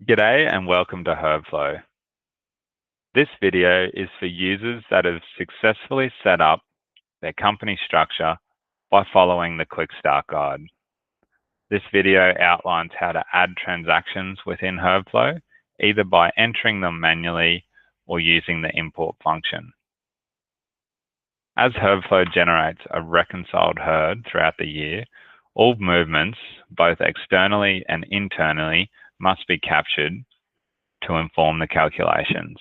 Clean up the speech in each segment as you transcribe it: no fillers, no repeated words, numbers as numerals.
G'day and welcome to HerdFlow. This video is for users that have successfully set up their company structure by following the Quick Start Guide. This video outlines how to add transactions within HerdFlow, either by entering them manually or using the import function. As HerdFlow generates a reconciled herd throughout the year, all movements, both externally and internally, must be captured to inform the calculations.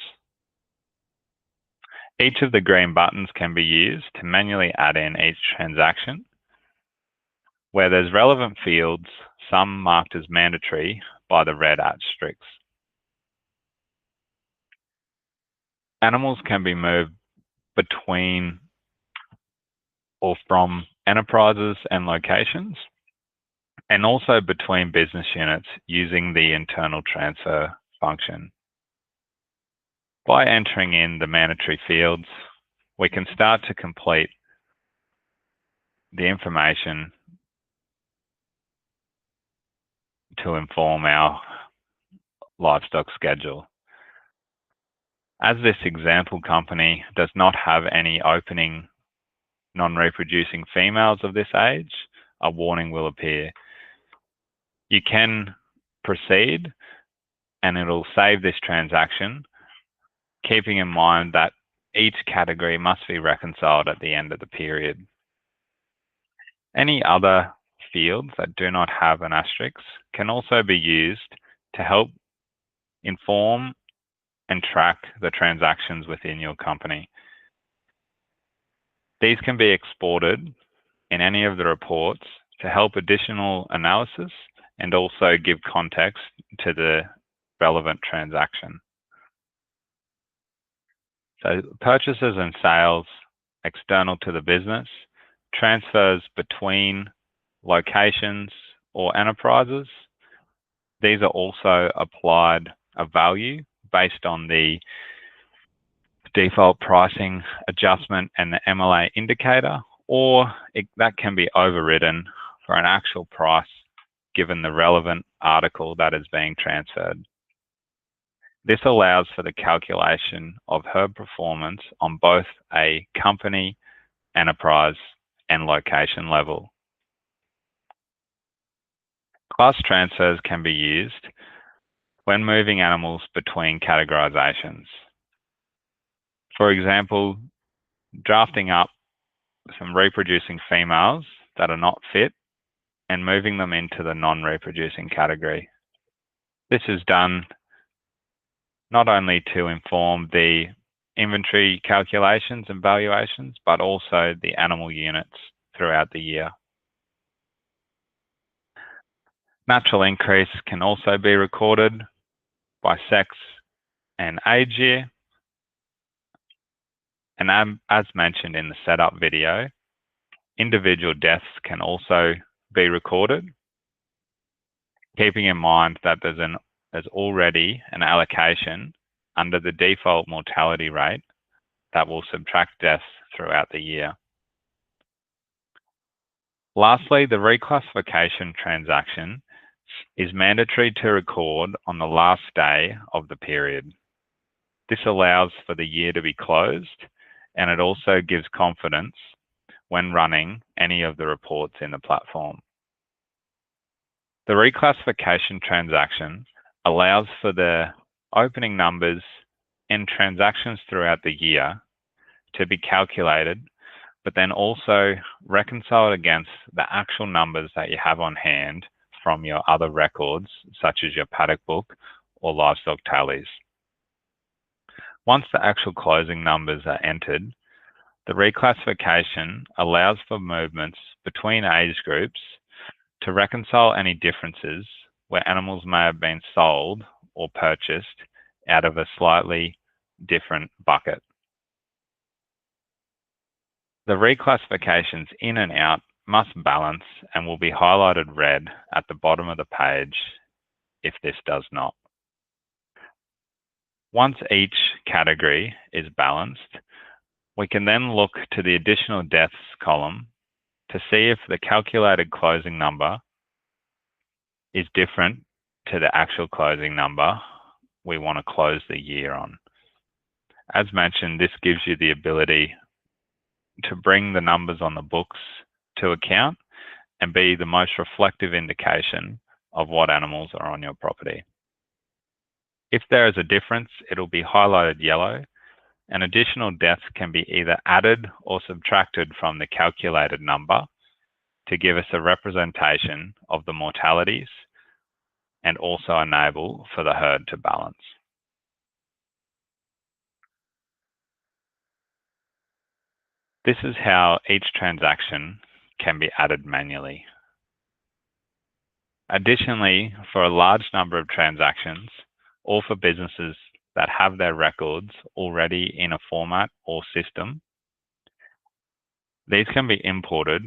Each of the green buttons can be used to manually add in each transaction. Where there's relevant fields, some marked as mandatory by the red asterisks. Animals can be moved between or from enterprises and locations, and also between business units using the internal transfer function. By entering in the mandatory fields, we can start to complete the information to inform our livestock schedule. As this example company does not have any opening non-reproducing females of this age, a warning will appear. You can proceed and it'll save this transaction, keeping in mind that each category must be reconciled at the end of the period. Any other fields that do not have an asterisk can also be used to help inform and track the transactions within your company. These can be exported in any of the reports to help additional analysis and also give context to the relevant transaction. So purchases and sales external to the business, transfers between locations or enterprises. These are also applied a value based on the default pricing adjustment and the MLA indicator, or that can be overridden for an actual price given the relevant article that is being transferred. This allows for the calculation of herd performance on both a company, enterprise, and location level. Class transfers can be used when moving animals between categorizations. For example, drafting up some reproducing females that are not fit and moving them into the non-reproducing category. This is done not only to inform the inventory calculations and valuations, but also the animal units throughout the year. Natural increase can also be recorded by sex and age year. And as mentioned in the setup video, individual deaths can also be recorded, keeping in mind that there's already an allocation under the default mortality rate that will subtract deaths throughout the year. Lastly, the reclassification transaction is mandatory to record on the last day of the period. This allows for the year to be closed, and it also gives confidence when running any of the reports in the platform. The reclassification transaction allows for the opening numbers and transactions throughout the year to be calculated, but then also reconciled against the actual numbers that you have on hand from your other records, such as your paddock book or livestock tallies. Once the actual closing numbers are entered, the reclassification allows for movements between age groups to reconcile any differences where animals may have been sold or purchased out of a slightly different bucket. The reclassifications in and out must balance and will be highlighted red at the bottom of the page if this does not. Once each category is balanced, we can then look to the additional deaths column to see if the calculated closing number is different to the actual closing number we want to close the year on. As mentioned, this gives you the ability to bring the numbers on the books to account and be the most reflective indication of what animals are on your property. If there is a difference, it'll be highlighted yellow, and additional deaths can be either added or subtracted from the calculated number to give us a representation of the mortalities and also enable for the herd to balance. This is how each transaction can be added manually. Additionally, for a large number of transactions, or for businesses that have their records already in a format or system, these can be imported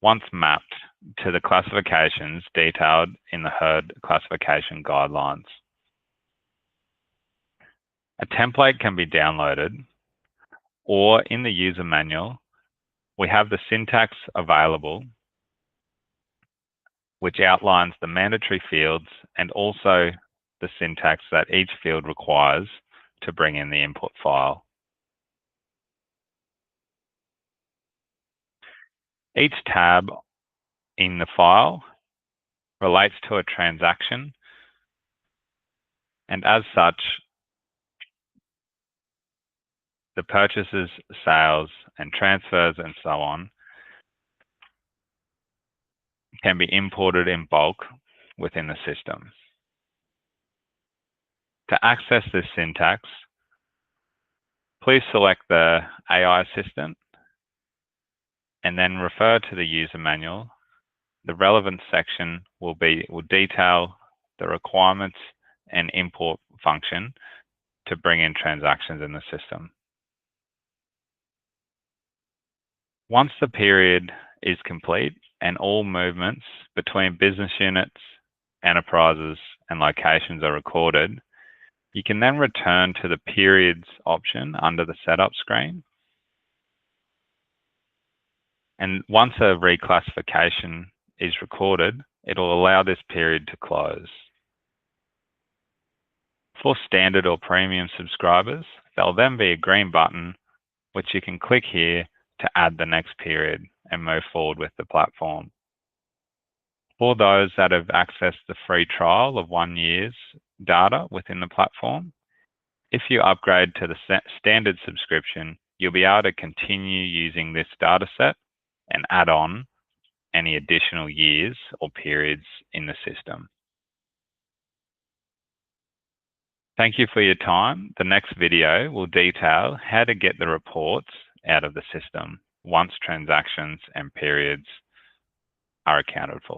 once mapped to the classifications detailed in the herd classification guidelines. A template can be downloaded, or in the user manual, we have the syntax available, which outlines the mandatory fields and also the syntax that each field requires to bring in the input file. Each tab in the file relates to a transaction, and as such, the purchases, sales, and transfers and so on can be imported in bulk within the system. To access this syntax, please select the AI assistant and then refer to the user manual. The relevant section will detail the requirements and import function to bring in transactions in the system. Once the period is complete and all movements between business units, enterprises, and locations are recorded, you can then return to the periods option under the setup screen. And once a reclassification is recorded, it'll allow this period to close. For standard or premium subscribers, there'll then be a green button which you can click here to add the next period and move forward with the platform. For those that have accessed the free trial of 1 year's data within the platform, if you upgrade to the standard subscription, you'll be able to continue using this data set and add on any additional years or periods in the system. Thank you for your time. The next video will detail how to get the reports out of the system once transactions and periods are accounted for.